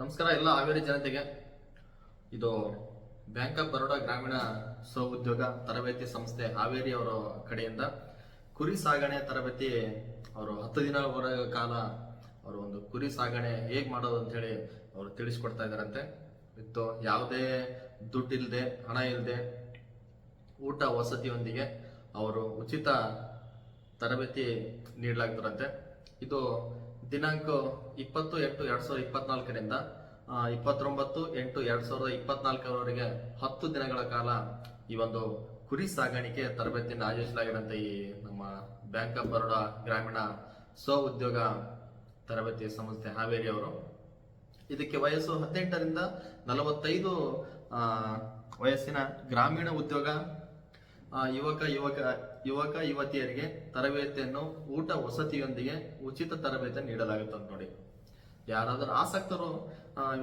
ನಮಸ್ಕಾರ ಎಲ್ಲ ಹಾವೇರಿ ಜನತೆಗೆ. ಇದು ಬ್ಯಾಂಕ್ ಆಫ್ ಬರೋಡಾ ಗ್ರಾಮೀಣ ಸ್ವ ಉದ್ಯೋಗ ತರಬೇತಿ ಸಂಸ್ಥೆ ಹಾವೇರಿ ಅವರ ಕಡೆಯಿಂದ ಕುರಿ ಸಾಗಣೆ ತರಬೇತಿ ಅವರು 10 ದಿನಗಳ ಕಾಲ ಅವರು ಒಂದು ಕುರಿ ಸಾಗಣೆ ಹೇಗೆ ಮಾಡೋದು ಅಂತ ಹೇಳಿ ಅವರು ತಿಳಿಸ್ಕೊಡ್ತಾ ಇದ್ದಾರಂತೆ. ಇತ್ತು ಯಾವುದೇ ದುಡ್ಡಿಲ್ಲದೆ ಹಣ ಇಲ್ಲದೆ ಊಟ ವಸತಿಯೊಂದಿಗೆ ಅವರು ಉಚಿತ ತರಬೇತಿ ನೀಡಲಾಗ್ತಾರಂತೆ. ಇದು ದಿನಾಂಕ 20/8/2024ರಿಂದ 29/8/2024 10 ದಿನಗಳ ಕಾಲ ಈ ಒಂದು ಕುರಿ ಸಾಗಾಣಿಕೆ ತರಬೇತಿಯನ್ನು ಆಯೋಜಿಸಲಾಗಿರಂತೆ ಈ ನಮ್ಮ ಬ್ಯಾಂಕ್ ಆಫ್ ಬರೋಡಾ ಗ್ರಾಮೀಣ ಸ್ವ ಉದ್ಯೋಗ ತರಬೇತಿ ಸಂಸ್ಥೆ ಹಾವೇರಿ ಅವರು. ಇದಕ್ಕೆ ವಯಸ್ಸು 18ರಿಂದ 45 ವಯಸ್ಸಿನ ಗ್ರಾಮೀಣ ಉದ್ಯೋಗ ಯುವಕ ಯುವತಿಯರಿಗೆ ತರಬೇತಿಯನ್ನು ಊಟ ವಸತಿಯೊಂದಿಗೆ ಉಚಿತ ತರಬೇತಿಯನ್ನು ನೀಡಲಾಗುತ್ತೆ ನೋಡಿ. ಯಾರಾದರೂ ಆಸಕ್ತರು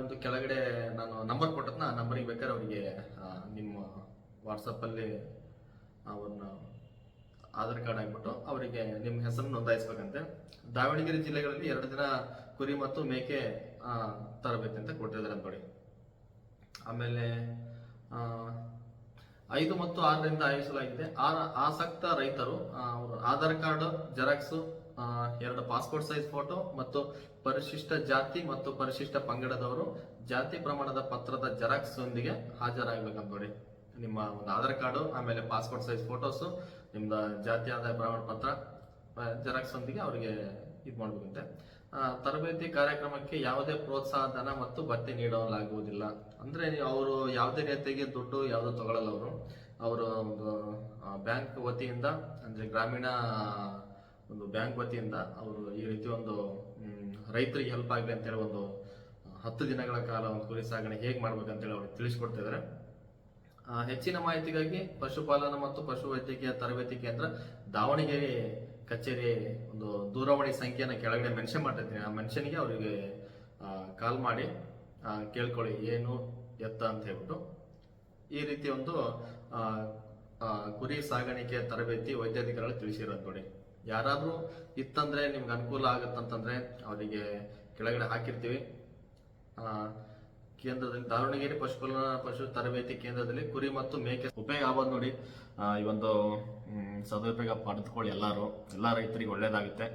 ಒಂದು ಕೆಳಗಡೆ ನಾನು ನಂಬರ್ ಕೊಟ್ಟದ್ನ ಆ ನಂಬರಿಗೆ ಬೇಕಾದ್ರೆ ಅವರಿಗೆ ನಿಮ್ಮ ವಾಟ್ಸಪ್ಪಲ್ಲಿ ಅವ್ರನ್ನ ಆಧಾರ್ ಕಾರ್ಡ್ ಹಾಕ್ಬಿಟ್ಟು ಅವರಿಗೆ ನಿಮ್ಮ ಹೆಸರನ್ನು ನೋಂದಾಯಿಸ್ಬೇಕಂತೆ. ದಾವಣಗೆರೆ ಜಿಲ್ಲೆಗಳಲ್ಲಿ 2 ದಿನ ಕುರಿ ಮತ್ತು ಮೇಕೆ ತರಬೇತಿ ಅಂತ ಕೊಟ್ಟಿದ್ದಾರೆ ನೋಡಿ. ಆಮೇಲೆ 5 ಮತ್ತು 6ರಿಂದ ಆಯೋಜಿಸಲಾಗಿದೆ. ಆಸಕ್ತ ರೈತರು ಅವರು Aadhaar card xerox, 2 passport size photo ಮತ್ತು ಪರಿಶಿಷ್ಟ ಜಾತಿ ಮತ್ತು ಪರಿಶಿಷ್ಟ ಪಂಗಡದವರು ಜಾತಿ ಪ್ರಮಾಣದ ಪತ್ರದ ಜೆರಾಕ್ಸ್ ಒಂದಿಗೆ ಹಾಜರಾಗಬೇಕಂತ ನೋಡಿ. ನಿಮ್ಮ ಒಂದು ಆಧಾರ್ ಕಾರ್ಡು, ಆಮೇಲೆ ಪಾಸ್ಪೋರ್ಟ್ ಸೈಜ್ ಫೋಟೋಸು, ನಿಮ್ದು ಜಾತಿ ಆದಾಯ ಪ್ರಮಾಣ ಪತ್ರ ಜೆರಾಕ್ಸ್ ಒಂದಿಗೆ ಅವರಿಗೆ ಇದು ಮಾಡ್ಬೇಕಂತೆ. ತರಬೇತಿ ಕಾರ್ಯಕ್ರಮಕ್ಕೆ ಯಾವುದೇ ಪ್ರೋತ್ಸಾಹ ಧನ ಮತ್ತು ಭತ್ಯೆ ನೀಡಲಾಗುವುದಿಲ್ಲ. ಅಂದ್ರೆ ಅವರು ಯಾವುದೇ ರೀತಿಗೆ ದುಡ್ಡು ಯಾವುದು ತಗೊಳ್ಳಲ್ಲ. ಅವರು ಒಂದು ಬ್ಯಾಂಕ್ ವತಿಯಿಂದ ಅಂದ್ರೆ ಗ್ರಾಮೀಣ ಒಂದು ಬ್ಯಾಂಕ್ ವತಿಯಿಂದ ಅವರು ಈ ರೀತಿ ಒಂದು ರೈತರಿಗೆ ಹೆಲ್ಪ್ ಆಗಲಿ ಅಂತೇಳಿ ಒಂದು 10 ದಿನಗಳ ಕಾಲ ಒಂದು ಕುರಿ ಸಾಗಣೆ ಹೇಗೆ ಮಾಡ್ಬೇಕಂತೇಳಿ ಅವ್ರಿಗೆ ತಿಳಿಸ್ಕೊಡ್ತಾ ಇದ್ದಾರೆ. ಹೆಚ್ಚಿನ ಮಾಹಿತಿಗಾಗಿ ಪಶುಪಾಲನಾ ಮತ್ತು ಪಶು ವೈದ್ಯಕೀಯ ತರಬೇತಿ ಕೇಂದ್ರ ದಾವಣಗೆರೆ ಕಚೇರಿ ಒಂದು ದೂರವಾಣಿ ಸಂಖ್ಯೆಯನ್ನು ಕೆಳಗಡೆ ಮೆನ್ಷನ್ ಮಾಡಿರ್ತೀನಿ. ಆ ಮೆನ್ಷನ್ಗೆ ಅವರಿಗೆ ಕಾಲ್ ಮಾಡಿ ಕೇಳ್ಕೊಳ್ಳಿ ಏನು ಎತ್ತ ಅಂತ ಹೇಳ್ಬಿಟ್ಟು. ಈ ರೀತಿ ಒಂದು ಕುರಿ ಸಾಗಾಣಿಕೆ ತರಬೇತಿ ವೈದ್ಯಾಧಿಕಾರಿಗಳು ತಿಳಿಸಿರೋದು ನೋಡಿ. ಯಾರಾದ್ರೂ ಇತ್ತಂದ್ರೆ ನಿಮ್ಗೆ ಅನುಕೂಲ ಆಗುತ್ತಂತಂದ್ರೆ ಅವರಿಗೆ ಕೆಳಗಡೆ ಹಾಕಿರ್ತೀವಿ. ಕೇಂದ್ರದಲ್ಲಿ ದಾವಣಗೆರೆ ಪಶುಪಾಲನಾ ಪಶು ತರಬೇತಿ ಕೇಂದ್ರದಲ್ಲಿ ಕುರಿ ಮತ್ತು ಮೇಕೆ ಉಪಯೋಗ ಆಗೋದು ನೋಡಿ. ಈ ಒಂದು ಸದುಪಯೋಗ ಪಡೆದುಕೊಳ್ಳಿ. ಎಲ್ಲ ರೈತರಿಗೆ ಒಳ್ಳೇದಾಗುತ್ತೆ.